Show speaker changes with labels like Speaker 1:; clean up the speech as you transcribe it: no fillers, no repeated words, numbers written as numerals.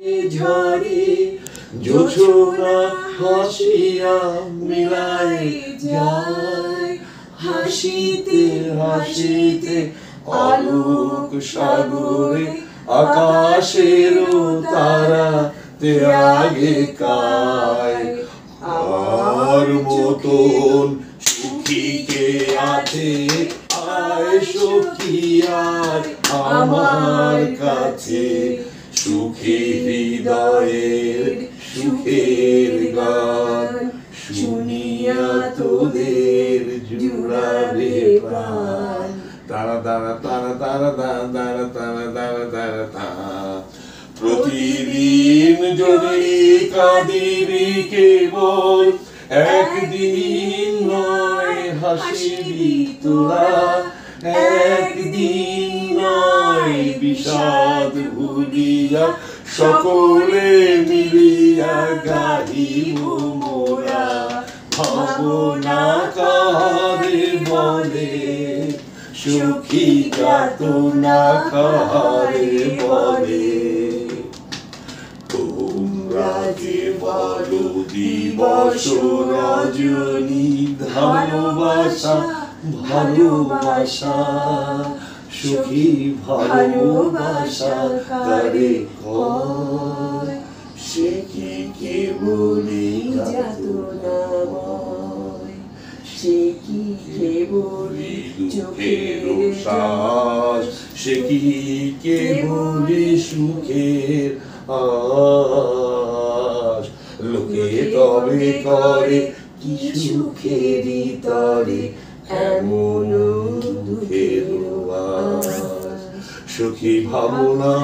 Speaker 1: ঝরে জোছনা হাসিয়া মিলাই যায়, হাসিতে হাসিতে আলোক সাগরে আকাশের তারা তে আগে কায়। আর মতন সুখী কে আছে আয় সখী আর আমার কাছে, সুখী হৃদয়ের সুখের গান শুনিয়া তোদের জুড়াবে প্রাণ। তারা তারা তারা তারা তারা তারা তারা তারা তারা তারা। প্রতিদিন যদি কাঁদিবি কেবল একদিন নয় হাসিবি তোরা, একদিন নয় বিষাদ ভুলিয়া সকলে মিলিয়া গাহিব মোরা। ভাবনা কাহারে বলে সুখী যাতনা কাহারে বলে। তোমরা যে বলো দিবস রজনী ভালোবাসা ভালোবাসা, সুখী ভালোবাসা কারে কয়, সে কি কেবলি যাতনাময়, সে কি কেবলি দুঃখের শ্বাস, সে কি কেবলি সুখের আশ। লোকে তবে করে কি সুখেরই তরে এমন দুঃখের আশ, সুখী ভাবনা